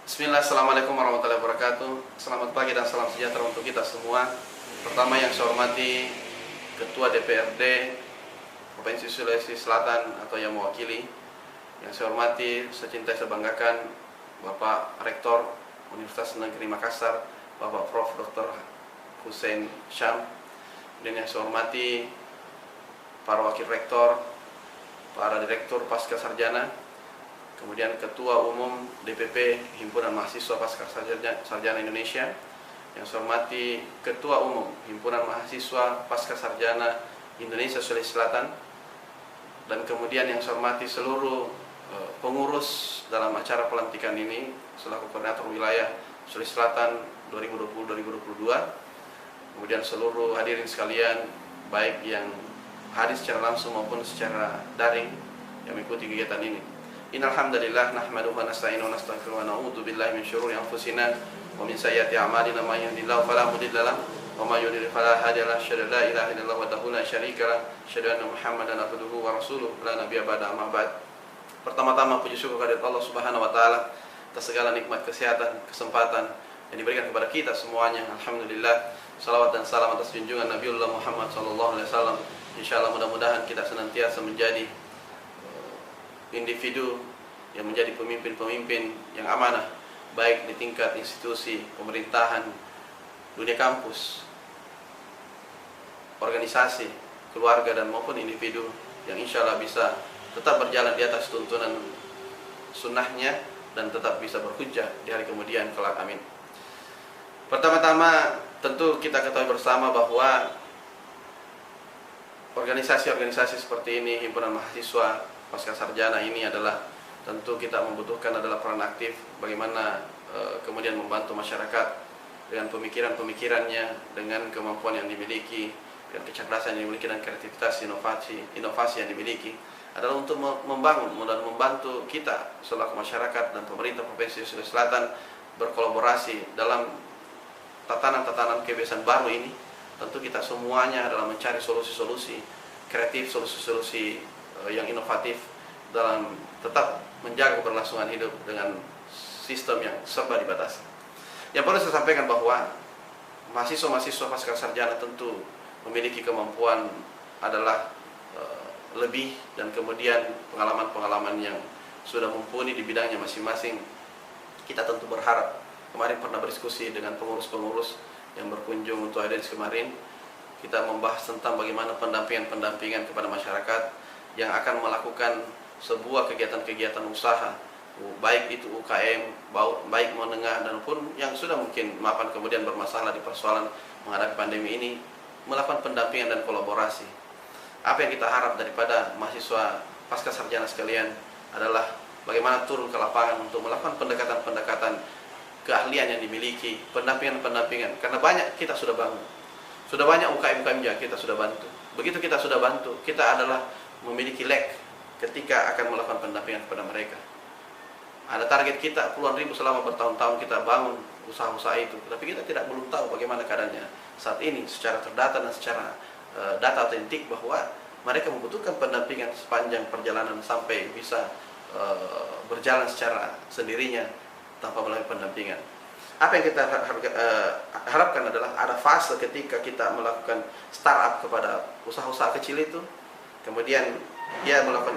Bismillah, Assalamualaikum warahmatullahi wabarakatuh. Selamat pagi dan salam sejahtera untuk kita semua. Pertama yang saya hormati Ketua DPRD Provinsi Sulawesi Selatan atau yang mewakili. Yang saya hormati, saya cintai, saya banggakan Bapak Rektor Universitas Negeri Makassar, Bapak Prof. Dr. Hussein Syam. Dan yang saya hormati para wakil rektor, para direktur pasca sarjana, kemudian Ketua Umum DPP Himpunan Mahasiswa Pasca Sarjana Indonesia, yang saya hormati Ketua Umum Himpunan Mahasiswa Pasca Sarjana Indonesia Sulawesi Selatan, dan kemudian yang saya hormati seluruh pengurus dalam acara pelantikan ini selaku Koordinator Wilayah Sulawesi Selatan 2020-2022, kemudian seluruh hadirin sekalian, baik yang hadir secara langsung maupun secara daring yang mengikuti kegiatan ini. Innal hamdalillah nahmaduhu wa nasta'inuhu wa nastaghfiruhu wa na'udzu billahi min syururi anfusina wa min sayyiati a'malina may yahdihillahu fala mudilla lahu wa may yudlil fala hadiya lahu. Asyhadu an la ilaha illallah wahdahu la syarika lahu, asyhadu anna Muhammadan abduhu wa rasuluhu la nabiyya ba'da, amma ba'd. Pertama-tama puji syukur kehadirat Allah Subhanahu wa taala atas segala nikmat kesehatan, kesempatan yang diberikan kepada kita semuanya. Alhamdulillah, salawat dan salam atas junjungan Nabiullah Muhammad sallallahu alaihi wasallam. Insyaallah mudah-mudahan kita senantiasa menjadi individu yang menjadi pemimpin-pemimpin yang amanah, baik di tingkat institusi, pemerintahan, dunia kampus, organisasi, keluarga, dan maupun individu yang insya Allah bisa tetap berjalan di atas tuntunan sunnahnya dan tetap bisa berhujjah di hari kemudian kelak, amin. Pertama-tama tentu kita ketahui bersama bahwa organisasi-organisasi seperti ini, himpunan mahasiswa pasca sarjana ini adalah tentu kita membutuhkan adalah peran aktif bagaimana kemudian membantu masyarakat dengan pemikiran-pemikirannya, dengan kemampuan yang dimiliki, dengan kecerdasan yang dimiliki, dan kreativitas inovasi yang dimiliki, adalah untuk membangun dan membantu kita selaku masyarakat dan pemerintah Provinsi Sulawesi Selatan berkolaborasi dalam tatanan-tatanan kebiasaan baru ini. Tentu kita semuanya adalah mencari solusi-solusi kreatif, solusi-solusi yang inovatif dalam tetap menjaga keberlangsungan hidup dengan sistem yang serba dibatasi. Yang perlu saya sampaikan bahwa mahasiswa-mahasiswa pasca sarjana tentu memiliki kemampuan adalah lebih, dan kemudian pengalaman-pengalaman yang sudah mumpuni di bidangnya masing-masing. Kita tentu berharap, kemarin pernah berdiskusi dengan pengurus-pengurus yang berkunjung untuk hadir kemarin, kita membahas tentang bagaimana pendampingan kepada masyarakat yang akan melakukan sebuah kegiatan-kegiatan usaha, baik itu UKM, baik menengah, dan pun yang sudah mungkin kemudian bermasalah di persoalan menghadapi pandemi ini, melakukan pendampingan dan kolaborasi. Apa yang kita harap daripada mahasiswa pasca sarjana sekalian adalah bagaimana turun ke lapangan untuk melakukan pendekatan-pendekatan keahlian yang dimiliki, pendampingan-pendampingan, karena banyak kita sudah bangun, sudah banyak UKM-UKM yang kita sudah bantu. Begitu kita sudah bantu, kita adalah memiliki lag ketika akan melakukan pendampingan kepada mereka. Ada target kita puluhan ribu selama bertahun-tahun kita bangun usaha-usaha itu, tapi kita belum tahu bagaimana keadaannya saat ini secara terdata dan secara data otentik, bahwa mereka membutuhkan pendampingan sepanjang perjalanan sampai bisa berjalan secara sendirinya tanpa melalui pendampingan. Apa yang kita harapkan adalah ada fase ketika kita melakukan startup kepada usaha-usaha kecil itu, kemudian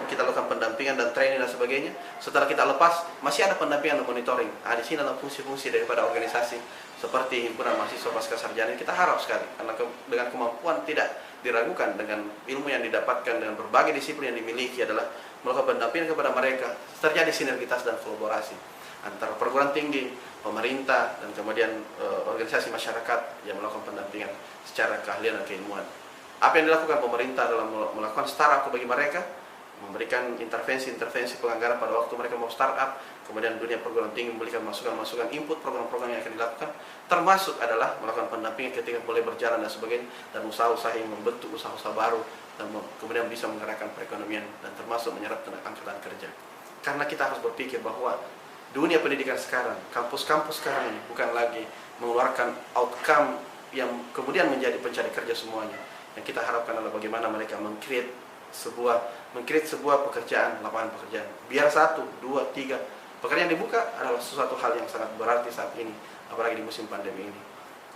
kita lakukan pendampingan dan training dan sebagainya. Setelah kita lepas, masih ada pendampingan dan monitoring. Di sini adalah fungsi-fungsi daripada organisasi seperti himpunan mahasiswa pasca sarjana. Kita harap sekali, karena dengan kemampuan tidak diragukan, dengan ilmu yang didapatkan dengan berbagai disiplin yang dimiliki, adalah melakukan pendampingan kepada mereka. Terjadi sinergitas dan kolaborasi antara perguruan tinggi, pemerintah, dan kemudian organisasi masyarakat yang melakukan pendampingan secara keahlian dan keilmuan. Apa yang dilakukan pemerintah dalam melakukan startup bagi mereka, memberikan intervensi pelanggaran pada waktu mereka mau startup, kemudian dunia perguruan tinggi memberikan masukan-masukan, input program-program yang akan dilakukan, termasuk adalah melakukan pendampingan ketika boleh berjalan dan sebagainya, dan usaha-usaha yang membentuk usaha-usaha baru, dan kemudian bisa menggerakkan perekonomian, dan termasuk menyerap tenaga angkatan kerja. Karena kita harus berpikir bahwa dunia pendidikan sekarang, kampus-kampus sekarang ini bukan lagi mengeluarkan outcome yang kemudian menjadi pencari kerja semuanya. Yang kita harapkan adalah bagaimana mereka meng-create sebuah pekerjaan, lapangan pekerjaan. Biar 1, 2, 3 Pekerjaan dibuka adalah sesuatu hal yang sangat berarti saat ini, apalagi di musim pandemi ini.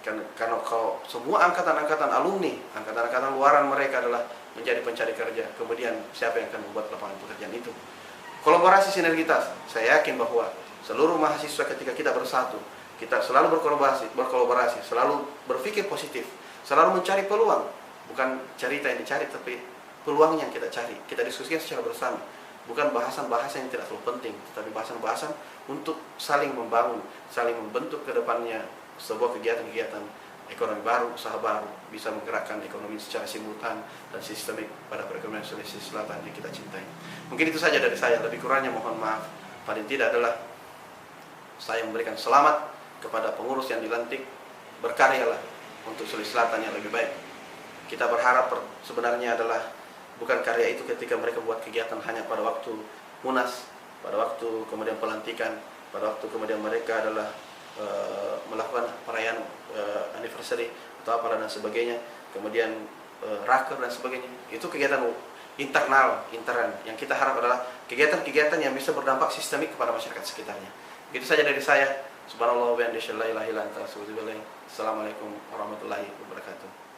Karena kalau semua angkatan-angkatan alumni, angkatan-angkatan luaran mereka adalah menjadi pencari kerja, kemudian siapa yang akan membuat lapangan pekerjaan itu? Kolaborasi sinergitas, saya yakin bahwa seluruh mahasiswa ketika kita bersatu, kita selalu berkolaborasi, selalu berpikir positif, selalu mencari peluang, bukan cerita yang dicari, tapi peluang yang kita cari. Kita diskusikan secara bersama, bukan bahasan-bahasan yang tidak terlalu penting, tetapi bahasan-bahasan untuk saling membangun, saling membentuk ke depannya sebuah kegiatan-kegiatan ekonomi baru, usaha baru, bisa menggerakkan ekonomi secara simultan dan sistemik pada perekonomian Sulawesi Selatan yang kita cintai. Mungkin itu saja dari saya, lebih kurangnya mohon maaf. Paling tidak adalah saya memberikan selamat kepada pengurus yang dilantik, berkaryalah untuk Sulawesi Selatan yang lebih baik. Kita berharap sebenarnya adalah bukan karya itu ketika mereka buat kegiatan hanya pada waktu munas, pada waktu kemudian pelantikan, pada waktu kemudian mereka adalah melakukan perayaan anniversary atau apalah dan sebagainya, kemudian raker dan sebagainya. Itu kegiatan intern yang kita harap adalah kegiatan-kegiatan yang bisa berdampak sistemik kepada masyarakat sekitarnya. Begitu saja dari saya. Subhanallah wa bihamdihi, la ilaha illa anta, Assalamualaikum warahmatullahi wabarakatuh.